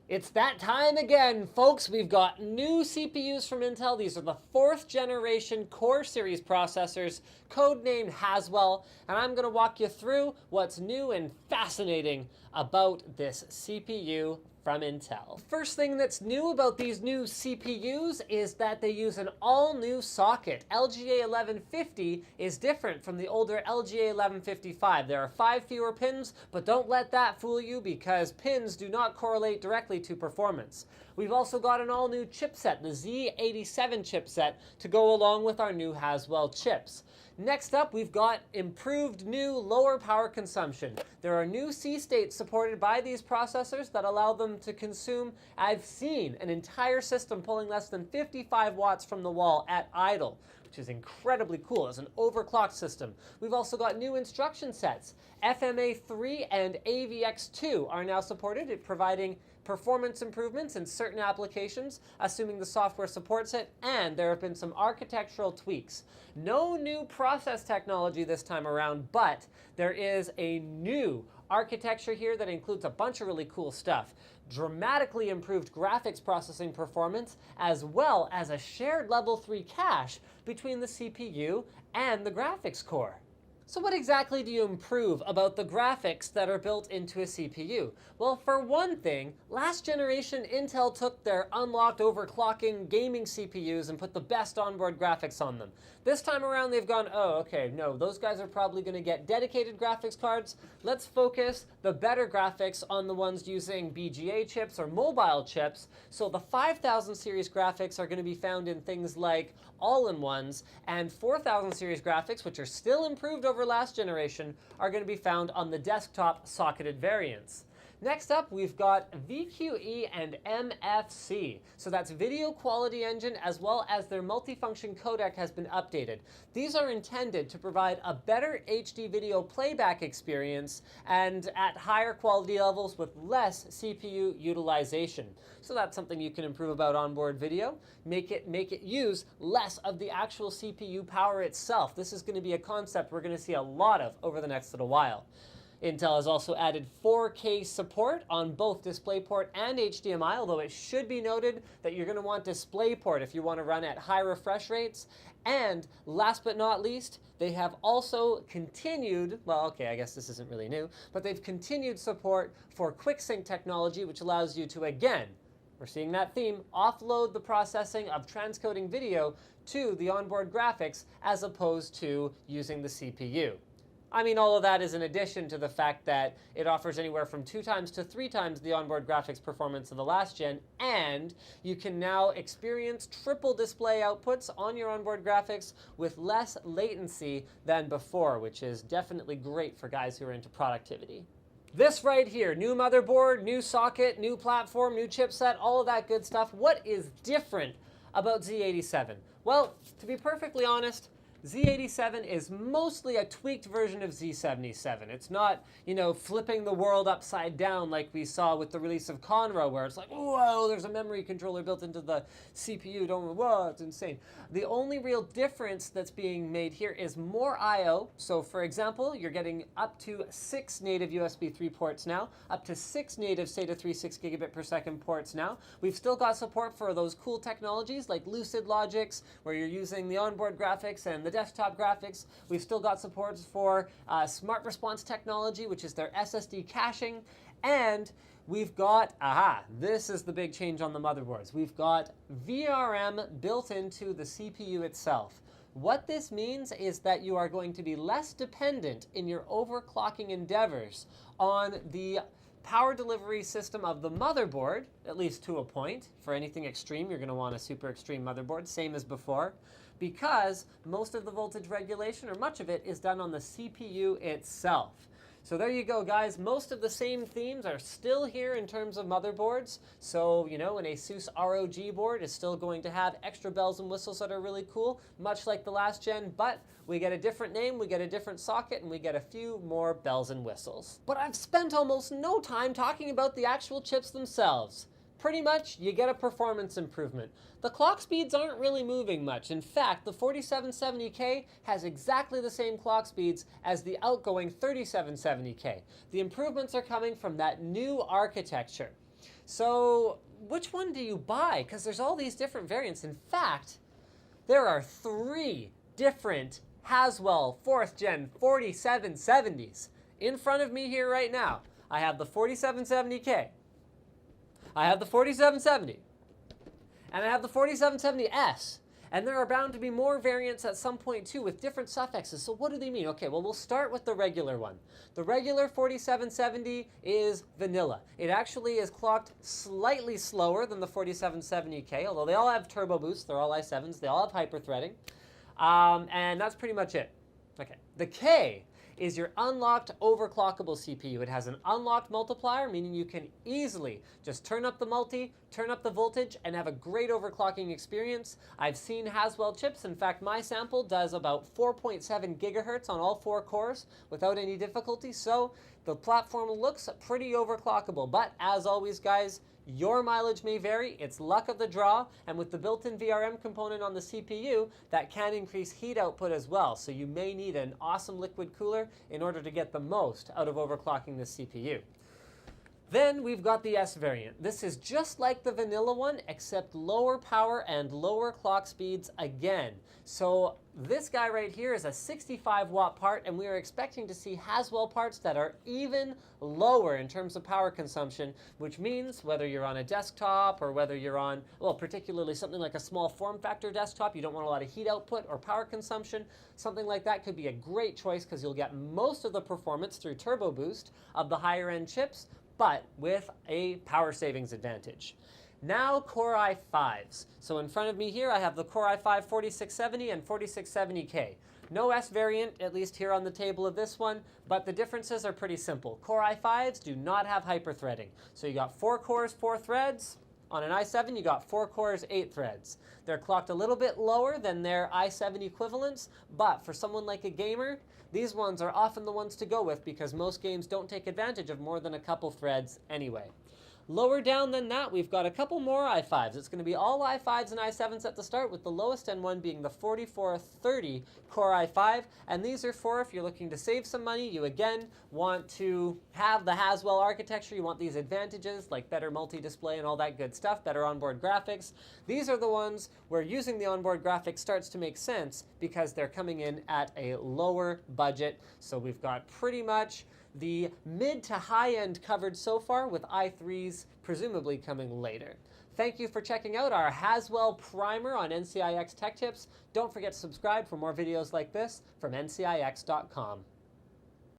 It's that time again, folks. We've got new CPUs from Intel. These are the 4th generation Core series processors, codenamed Haswell, and I'm going to walk you through what's new and fascinating about this CPU from Intel. First thing that's new about these new CPUs is that they use an all-new socket. LGA 1150 is different from the older LGA 1155. There are 5 fewer pins, but don't let that fool you because pins do not correlate directly to performance. We've also got an all-new chipset, the Z87 chipset, to go along with our new Haswell chips. Next up, we've got improved new lower power consumption. There are new C states supported by these processors that allow them to consume, I've seen an entire system pulling less than 55 watts from the wall at idle, which is incredibly cool as an overclocked system. We've also got new instruction sets. FMA3 and AVX2 are now supported, providing performance improvements in certain applications, assuming the software supports it, and there have been some architectural tweaks. No new process technology this time around, but there is a new architecture here that includes a bunch of really cool stuff. Dramatically improved graphics processing performance, as well as a shared level 3 cache between the CPU and the graphics core. So what exactly do you improve about the graphics that are built into a CPU? Well, for one thing, last generation Intel took their unlocked overclocking gaming CPUs and put the best onboard graphics on them. This time around they've gone, oh, okay, no, those guys are probably going to get dedicated graphics cards. Let's focus the better graphics on the ones using BGA chips or mobile chips. So the 5000 series graphics are going to be found in things like all-in-ones, and 4000 series graphics, which are still improved over last generation, are going to be found on the desktop socketed variants. Next up, we've got VQE and MFC. So that's Video Quality Engine, as well as their multifunction codec has been updated. These are intended to provide a better HD video playback experience and at higher quality levels with less CPU utilization. So that's something you can improve about onboard video. Make it use less of the actual CPU power itself. This is going to be a concept we're going to see a lot of over the next little while. Intel has also added 4K support on both DisplayPort and HDMI, although it should be noted that you're going to want DisplayPort if you want to run at high refresh rates. And last but not least, they have also continued, well, okay, I guess this isn't really new, but they've continued support for QuickSync technology, which allows you to, again, we're seeing that theme, offload the processing of transcoding video to the onboard graphics as opposed to using the CPU. I mean, all of that is in addition to the fact that it offers anywhere from 2 times to 3 times the onboard graphics performance of the last gen, and you can now experience triple display outputs on your onboard graphics with less latency than before, which is definitely great for guys who are into productivity. This right here, new motherboard, new socket, new platform, new chipset, all of that good stuff. What is different about Z87? Well, to be perfectly honest, Z87 is mostly a tweaked version of Z77. It's not, flipping the world upside down like we saw with the release of Conroe, where it's like, whoa, there's a memory controller built into the CPU. Whoa, it's insane. The only real difference that's being made here is more I/O. So for example, you're getting up to 6 native USB 3 ports now, up to 6 native SATA 3.6 gigabit per second ports now. We've still got support for those cool technologies like Lucid Logics, where you're using the onboard graphics and the desktop graphics. We've still got support for Smart Response technology, which is their SSD caching. And we've got, this is the big change on the motherboards. We've got VRM built into the CPU itself. What this means is that you are going to be less dependent in your overclocking endeavors on the power delivery system of the motherboard, at least to a point. For anything extreme, you're going to want a super extreme motherboard, same as before, because most of the voltage regulation, or much of it, is done on the CPU itself. So there you go, guys. Most of the same themes are still here in terms of motherboards. So, an ASUS ROG board is still going to have extra bells and whistles that are really cool, much like the last gen, but we get a different name, we get a different socket, and we get a few more bells and whistles. But I've spent almost no time talking about the actual chips themselves. Pretty much, you get a performance improvement. The clock speeds aren't really moving much. In fact, the 4770K has exactly the same clock speeds as the outgoing 3770K. The improvements are coming from that new architecture. So which one do you buy? Because there's all these different variants. In fact, there are 3 different Haswell 4th Gen 4770s in front of me here right now. I have the 4770K, I have the 4770, and I have the 4770S. And there are bound to be more variants at some point too with different suffixes. So what do they mean? Okay, well, we'll start with the regular one. The regular 4770 is vanilla. It actually is clocked slightly slower than the 4770K, although they all have turbo boosts, they're all i7s, they all have hyper-threading. And that's pretty much it. Okay, the K is your unlocked overclockable CPU. It has an unlocked multiplier, meaning you can easily just turn up the multi, turn up the voltage, and have a great overclocking experience. I've seen Haswell chips. In fact, my sample does about 4.7 gigahertz on all 4 cores without any difficulty, so the platform looks pretty overclockable. But as always, guys, your mileage may vary, it's luck of the draw, and with the built-in VRM component on the CPU, that can increase heat output as well. So you may need an awesome liquid cooler in order to get the most out of overclocking the CPU. Then we've got the S variant. This is just like the vanilla one, except lower power and lower clock speeds again. So this guy right here is a 65 watt part, and we are expecting to see Haswell parts that are even lower in terms of power consumption, which means whether you're on a desktop or whether you're on, well, particularly something like a small form factor desktop, you don't want a lot of heat output or power consumption, something like that could be a great choice because you'll get most of the performance through turbo boost of the higher end chips, but with a power savings advantage. Now Core i5s. So in front of me here I have the Core i5 4670 and 4670K. No S variant, at least here on the table of this one, but the differences are pretty simple. Core i5s do not have hyper-threading. So you got 4 cores, 4 threads. On an i7, you got 4 cores, 8 threads. They're clocked a little bit lower than their i7 equivalents, but for someone like a gamer, these ones are often the ones to go with because most games don't take advantage of more than a couple threads anyway. Lower down than that, we've got a couple more i5s. It's going to be all i5s and i7s at the start, with the lowest end one being the 4430 Core i5. And these are for if you're looking to save some money, you again want to have the Haswell architecture, you want these advantages like better multi-display and all that good stuff, better onboard graphics. These are the ones where using the onboard graphics starts to make sense because they're coming in at a lower budget. So we've got pretty much the mid to high end covered so far, with i3s presumably coming later. Thank you for checking out our Haswell primer on NCIX Tech Tips. Don't forget to subscribe for more videos like this from ncix.com.